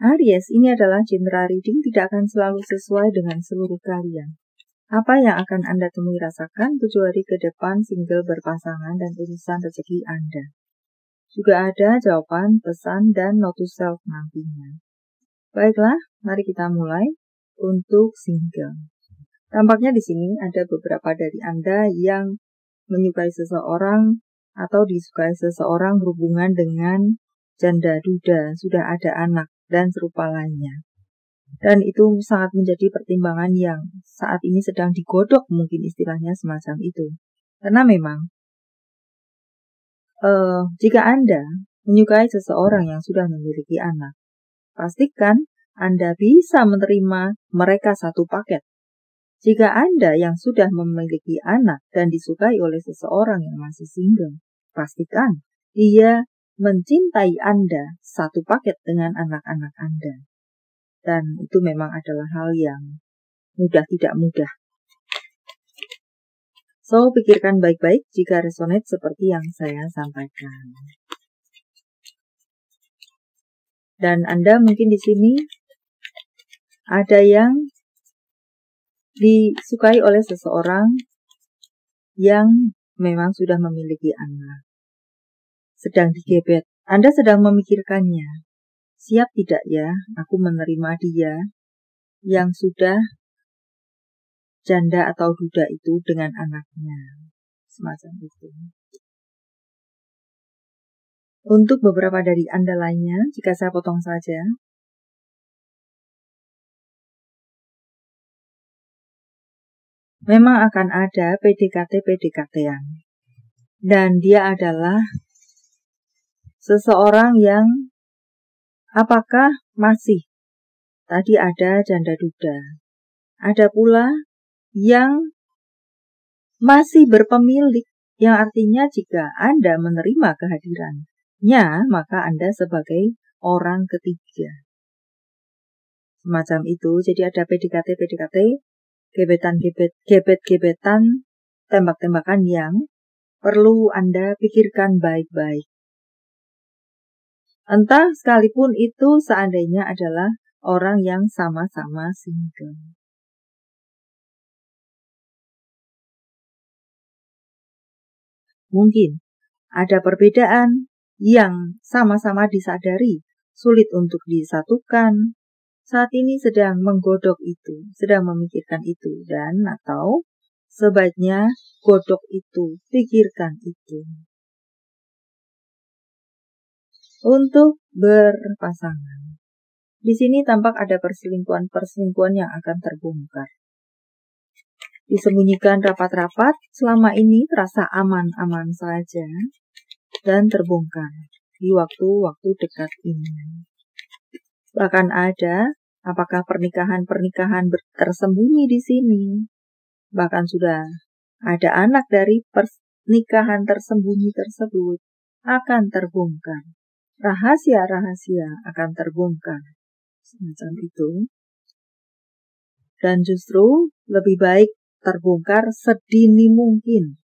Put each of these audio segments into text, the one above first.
Aries, ini adalah general reading, tidak akan selalu sesuai dengan seluruh kalian. Apa yang akan Anda temui rasakan 7 hari ke depan, single, berpasangan, dan urusan rezeki Anda. Juga ada jawaban, pesan, dan note to self nantinya. Baiklah, mari kita mulai untuk single. Tampaknya di sini ada beberapa dari Anda yang menyukai seseorang atau disukai seseorang berhubungan dengan janda duda, sudah ada anak, dan serupa lainnya. Dan itu sangat menjadi pertimbangan yang saat ini sedang digodok, mungkin istilahnya semacam itu. Karena memang jika Anda menyukai seseorang yang sudah memiliki anak, pastikan Anda bisa menerima mereka satu paket. Jika Anda yang sudah memiliki anak dan disukai oleh seseorang yang masih single, pastikan ia mencintai Anda satu paket dengan anak-anak Anda. Dan itu memang adalah hal yang mudah tidak mudah. So, pikirkan baik-baik jika resonate seperti yang saya sampaikan. Dan Anda mungkin di sini ada yang disukai oleh seseorang yang memang sudah memiliki anak. Sedang digebet. Anda sedang memikirkannya. Siap tidak ya aku menerima dia yang sudah janda atau duda itu dengan anaknya. Semacam itu. Untuk beberapa dari Anda lainnya, jika saya potong saja. Memang akan ada PDKT-PDKT-an. Dan dia adalah seseorang yang apakah masih tadi ada janda duda. Ada pula yang masih berpemilik, yang artinya jika Anda menerima kehadirannya, maka Anda sebagai orang ketiga. Semacam itu, jadi ada PDKT-PDKT, gebet-gebetan, tembak-tembakan yang perlu Anda pikirkan baik-baik. Entah sekalipun itu seandainya adalah orang yang sama-sama single. Mungkin ada perbedaan yang sama-sama disadari, sulit untuk disatukan. Saat ini sedang menggodok itu, sedang memikirkan itu, dan atau sebaiknya godok itu, pikirkan itu. Untuk berpasangan. Di sini tampak ada perselingkuhan yang akan terbongkar. Disembunyikan rapat-rapat, selama ini terasa aman-aman saja dan terbongkar di waktu-waktu dekat ini. Bahkan ada, apakah pernikahan tersembunyi di sini? Bahkan sudah ada anak dari pernikahan tersembunyi tersebut akan terbongkar. Rahasia-rahasia akan terbongkar. Semacam itu. Dan justru lebih baik terbongkar sedini mungkin.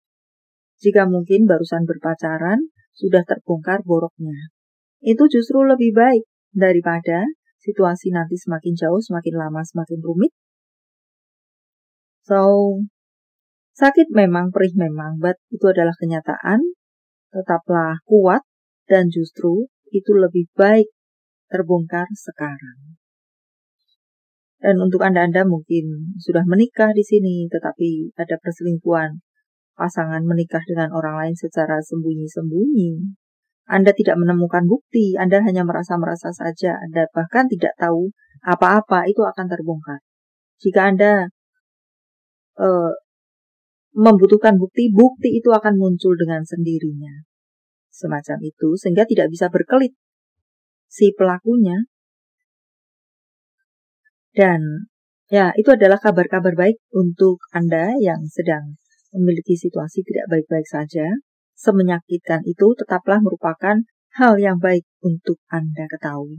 Jika mungkin barusan berpacaran, sudah terbongkar boroknya. Itu justru lebih baik daripada situasi nanti semakin jauh, semakin lama, semakin rumit. So, sakit memang, perih memang, but itu adalah kenyataan. Tetaplah kuat dan justru itu lebih baik terbongkar sekarang. Dan untuk Anda mungkin sudah menikah di sini, tetapi ada perselingkuhan, pasangan menikah dengan orang lain secara sembunyi-sembunyi. Anda tidak menemukan bukti, Anda hanya merasa-merasa saja, Anda bahkan tidak tahu apa-apa, itu akan terbongkar. Jika Anda membutuhkan bukti itu akan muncul dengan sendirinya. Semacam itu, sehingga tidak bisa berkelit si pelakunya. Dan ya, itu adalah kabar-kabar baik untuk Anda yang sedang memiliki situasi tidak baik-baik saja. Semenyakitkan itu tetaplah merupakan hal yang baik untuk Anda ketahui.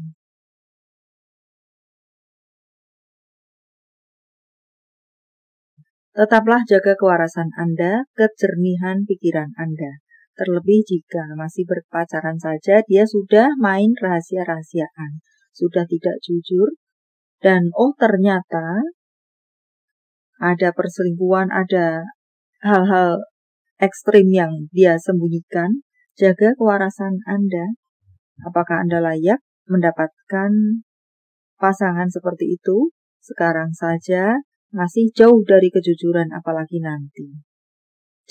Tetaplah jaga kewarasan Anda, kejernihan pikiran Anda. Terlebih jika masih berpacaran saja, dia sudah main rahasia-rahasiaan. sudah tidak jujur, dan ternyata ada perselingkuhan, ada hal-hal ekstrim yang dia sembunyikan, jaga kewarasan Anda. Apakah Anda layak mendapatkan pasangan seperti itu? Sekarang saja masih jauh dari kejujuran, apalagi nanti.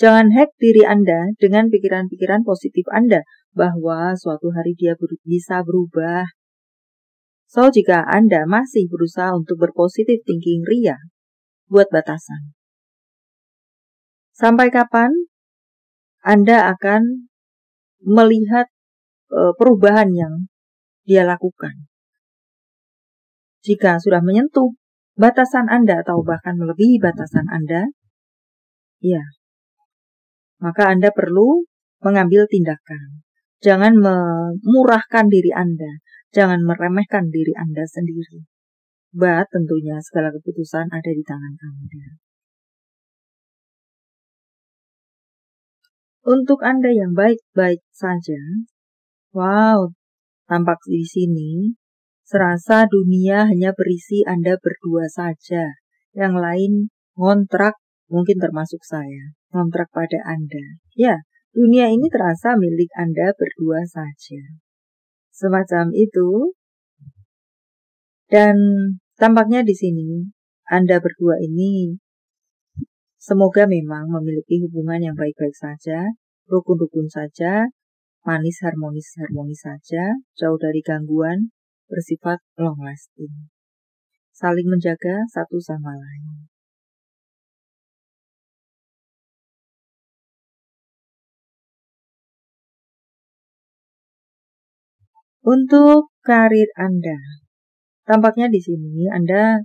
Jangan hack diri Anda dengan pikiran-pikiran positif Anda bahwa suatu hari dia bisa berubah. So, jika Anda masih berusaha untuk berpositif thinking ria, buat batasan. Sampai kapan Anda akan melihat perubahan yang dia lakukan? Jika sudah menyentuh batasan Anda atau bahkan melebihi batasan Anda, ya, maka Anda perlu mengambil tindakan. Jangan memurahkan diri Anda, jangan meremehkan diri Anda sendiri. Tentunya segala keputusan ada di tangan Anda. Untuk Anda yang baik-baik saja, wow, tampak di sini, serasa dunia hanya berisi Anda berdua saja. Yang lain ngontrak, mungkin termasuk saya, ngontrak pada Anda. Ya, dunia ini terasa milik Anda berdua saja. Semacam itu. Dan tampaknya di sini, Anda berdua ini semoga memang memiliki hubungan yang baik-baik saja, rukun-rukun saja, manis, harmonis saja, jauh dari gangguan, bersifat long lasting. Saling menjaga satu sama lain. Untuk karir Anda, tampaknya di sini Anda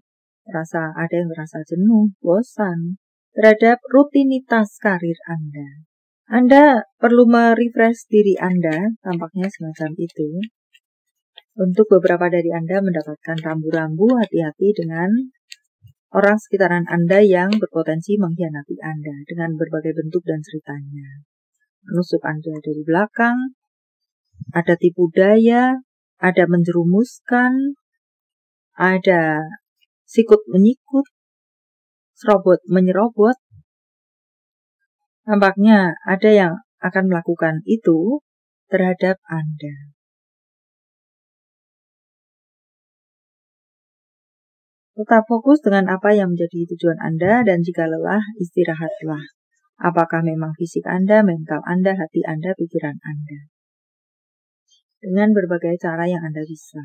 ada yang merasa jenuh, bosan terhadap rutinitas karir Anda. Anda perlu merefresh diri Anda, tampaknya semacam itu. Untuk beberapa dari Anda mendapatkan rambu-rambu, hati-hati dengan orang sekitaran Anda yang berpotensi mengkhianati Anda dengan berbagai bentuk dan ceritanya. Menusuk Anda dari belakang, ada tipu daya, ada menjerumuskan, ada sikut menyikut, serobot menyerobot. Nampaknya ada yang akan melakukan itu terhadap Anda. Tetap fokus dengan apa yang menjadi tujuan Anda, dan jika lelah, istirahatlah. Apakah memang fisik Anda, mental Anda, hati Anda, pikiran Anda. Dengan berbagai cara yang Anda bisa.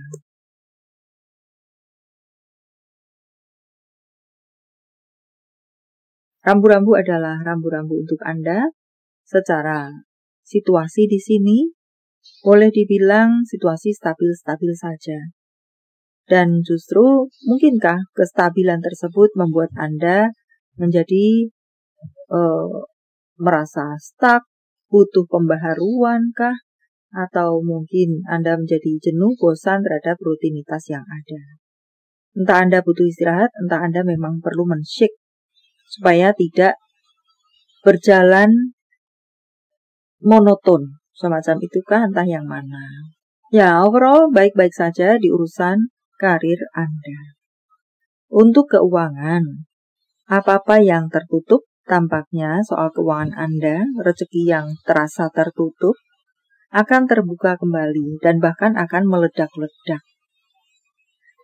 Rambu-rambu adalah rambu-rambu untuk Anda secara situasi di sini. Boleh dibilang situasi stabil-stabil saja. Dan justru mungkinkah kestabilan tersebut membuat Anda menjadi merasa stuck, butuh pembaharuan kah? Atau mungkin Anda menjadi jenuh, bosan terhadap rutinitas yang ada. Entah Anda butuh istirahat, entah Anda memang perlu men-shake supaya tidak berjalan monoton. Semacam itukah, entah yang mana. Ya, overall baik-baik saja di urusan karir Anda. Untuk keuangan, apa-apa yang tertutup, tampaknya soal keuangan Anda, rezeki yang terasa tertutup, akan terbuka kembali dan bahkan akan meledak-ledak.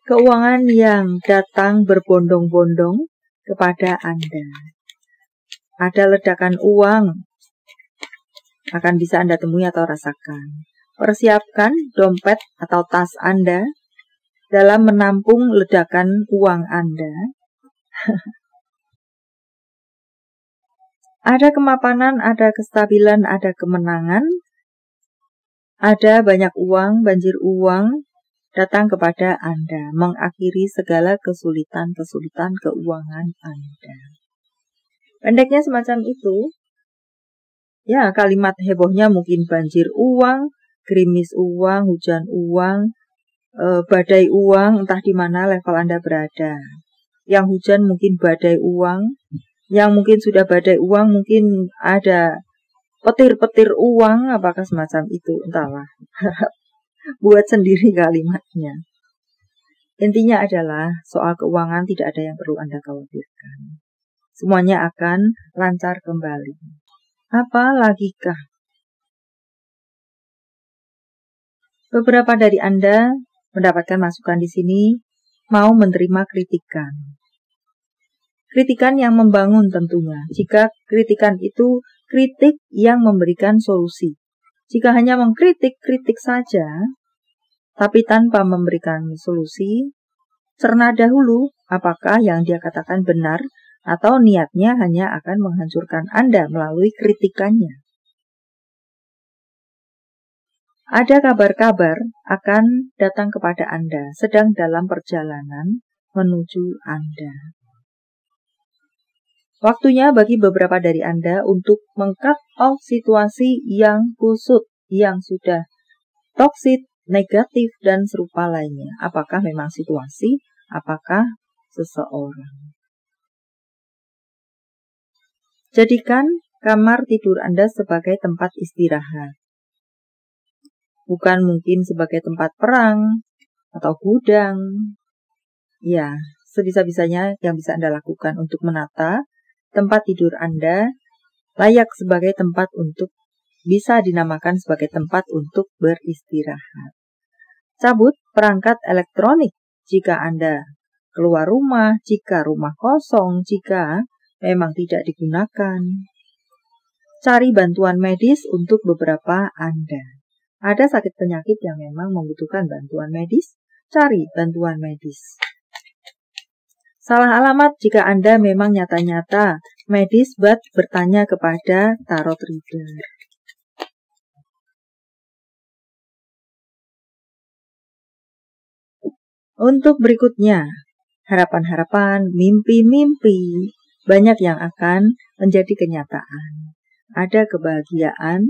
Keuangan yang datang berbondong-bondong kepada Anda. Ada ledakan uang, akan bisa Anda temui atau rasakan. Persiapkan dompet atau tas Anda dalam menampung ledakan uang Anda. Ada kemapanan, ada kestabilan, ada kemenangan, ada banyak uang, banjir uang datang kepada Anda, mengakhiri segala kesulitan-kesulitan keuangan Anda. Pendeknya semacam itu. Ya, kalimat hebohnya mungkin banjir uang, gerimis uang, hujan uang, badai uang, entah di mana level Anda berada. Yang hujan mungkin badai uang, yang mungkin sudah badai uang, mungkin ada petir-petir uang, apakah semacam itu, entahlah. Buat sendiri kalimatnya. Intinya adalah soal keuangan tidak ada yang perlu Anda khawatirkan. Semuanya akan lancar kembali. Apa lagikah? Beberapa dari Anda mendapatkan masukan di sini, mau menerima kritikan. Kritikan yang membangun tentunya. Jika kritikan itu kritik yang memberikan solusi. Jika hanya mengkritik saja, tapi tanpa memberikan solusi, cerna dahulu apakah yang dia katakan benar atau niatnya hanya akan menghancurkan Anda melalui kritikannya. Ada kabar-kabar akan datang kepada Anda sedang dalam perjalanan menuju Anda. Waktunya bagi beberapa dari Anda untuk meng-cut off situasi yang kusut, yang sudah toksik, negatif, dan serupa lainnya. Apakah memang situasi, apakah seseorang. Jadikan kamar tidur Anda sebagai tempat istirahat. Bukan mungkin sebagai tempat perang atau gudang. Ya, sebisa-bisanya yang bisa Anda lakukan untuk menata tempat tidur Anda layak sebagai tempat untuk bisa dinamakan sebagai tempat untuk beristirahat. Cabut perangkat elektronik jika Anda keluar rumah, jika rumah kosong, jika memang tidak digunakan. Cari bantuan medis untuk beberapa Anda. Ada sakit penyakit yang memang membutuhkan bantuan medis, cari bantuan medis. Salah alamat jika Anda memang nyata-nyata medis, bertanya kepada tarot reader. Untuk berikutnya, harapan-harapan, mimpi-mimpi, banyak yang akan menjadi kenyataan. Ada kebahagiaan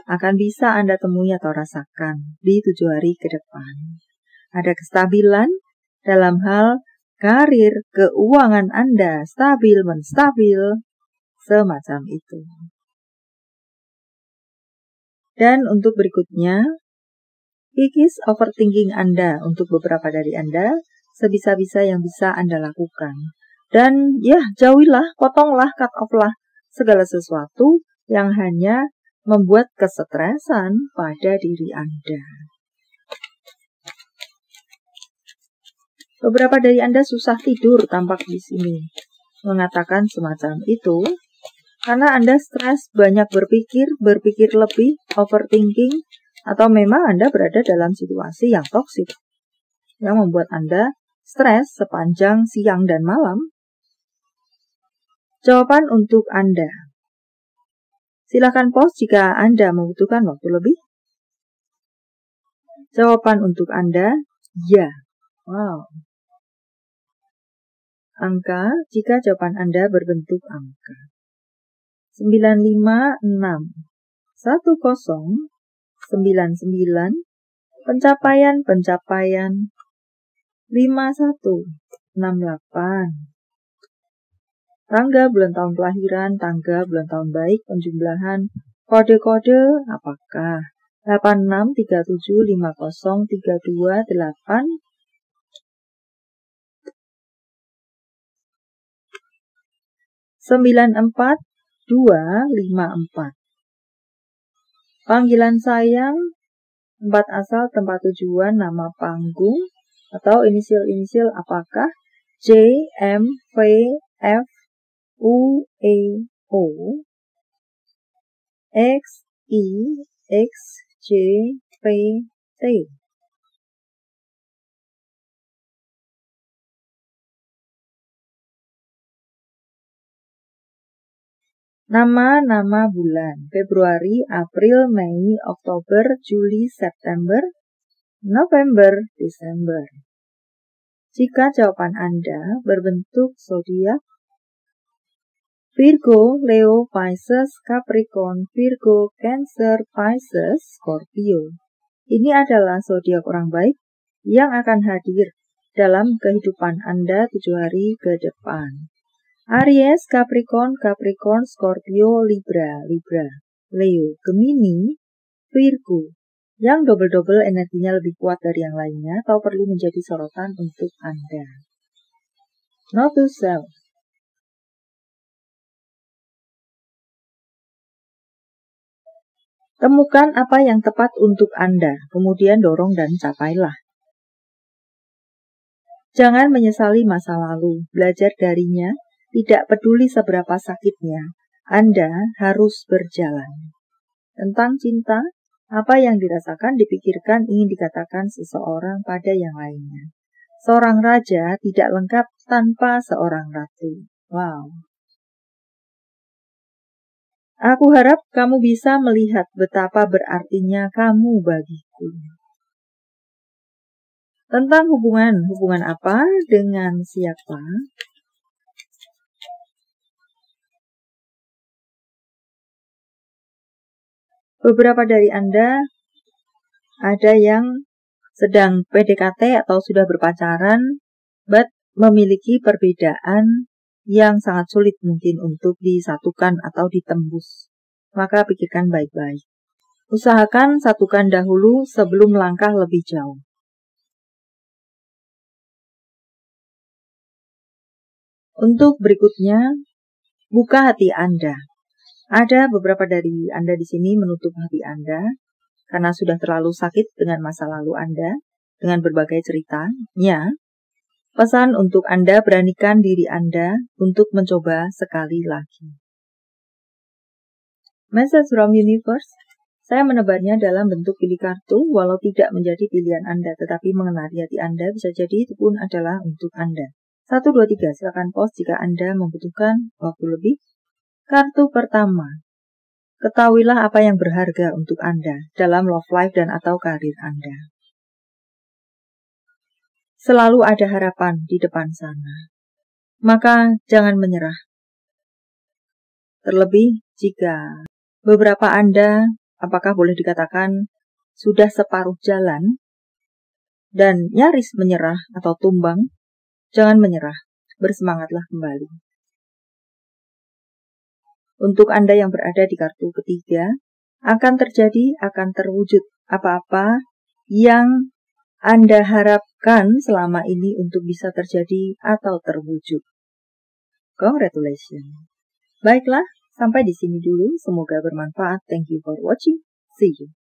akan bisa Anda temui atau rasakan di 7 hari ke depan. Ada kestabilan dalam hal karir, keuangan Anda stabil, menstabil, semacam itu. Dan untuk berikutnya, kikis overthinking Anda untuk beberapa dari Anda, sebisa-bisa yang bisa Anda lakukan. Dan ya, jauhilah, potonglah, cut off lah segala sesuatu yang hanya membuat kesetresan pada diri Anda. Beberapa dari Anda susah tidur tampak di sini. Mengatakan semacam itu karena Anda stres, banyak berpikir lebih, overthinking, atau memang Anda berada dalam situasi yang toksik yang membuat Anda stres sepanjang siang dan malam. Jawaban untuk Anda. Silakan pause jika Anda membutuhkan waktu lebih. Jawaban untuk Anda, ya. Wow. Angka, jika jawaban Anda berbentuk angka. 956, 10, 99, pencapaian, 5168. Tangga bulan tahun kelahiran, tangga bulan tahun baik, penjumlahan, kode-kode apakah? 8637503238, 94254. Panggilan sayang, tempat asal, tempat tujuan, nama panggung, atau inisial-inisial apakah? J, M, V, F, U, E, O, X, I, X, J, P, T. Nama-nama bulan, Februari, April, Mei, Oktober, Juli, September, November, Desember. Jika jawaban Anda berbentuk zodiak, Virgo, Leo, Pisces, Capricorn, Virgo, Cancer, Pisces, Scorpio. Ini adalah zodiak orang baik yang akan hadir dalam kehidupan Anda 7 hari ke depan. Aries, Capricorn, Scorpio, Libra, Leo, Gemini, Virgo, yang double-double energinya lebih kuat dari yang lainnya atau perlu menjadi sorotan untuk Anda. Note to self. Temukan apa yang tepat untuk Anda, kemudian dorong dan capailah. Jangan menyesali masa lalu, belajar darinya, tidak peduli seberapa sakitnya, Anda harus berjalan. Tentang cinta, apa yang dirasakan, dipikirkan, ingin dikatakan seseorang pada yang lainnya. Seorang raja tidak lengkap tanpa seorang ratu. Wow. Aku harap kamu bisa melihat betapa berartinya kamu bagiku. Tentang hubungan apa, dengan siapa? Beberapa dari Anda ada yang sedang PDKT atau sudah berpacaran, but memiliki perbedaan yang sangat sulit mungkin untuk disatukan atau ditembus. Maka pikirkan baik-baik. Usahakan satukan dahulu sebelum melangkah lebih jauh. Untuk berikutnya, buka hati Anda. Ada beberapa dari Anda di sini menutup hati Anda karena sudah terlalu sakit dengan masa lalu Anda, dengan berbagai ceritanya. Pesan untuk Anda, beranikan diri Anda untuk mencoba sekali lagi. Message from Universe, saya menebarnya dalam bentuk pilih kartu, walau tidak menjadi pilihan Anda, tetapi mengenali hati Anda, bisa jadi itu pun adalah untuk Anda. 1, 2, 3, silakan post jika Anda membutuhkan waktu lebih. Kartu pertama, ketahuilah apa yang berharga untuk Anda dalam love life dan atau karir Anda. Selalu ada harapan di depan sana. Maka jangan menyerah. Terlebih jika beberapa Anda, apakah boleh dikatakan, sudah separuh jalan dan nyaris menyerah atau tumbang, jangan menyerah. Bersemangatlah kembali. Untuk Anda yang berada di kartu ketiga, akan terjadi, akan terwujud apa-apa yang Anda harapkan selama ini untuk bisa terjadi atau terwujud. Congratulations. Baiklah, sampai di sini dulu. Semoga bermanfaat. Thank you for watching. See you.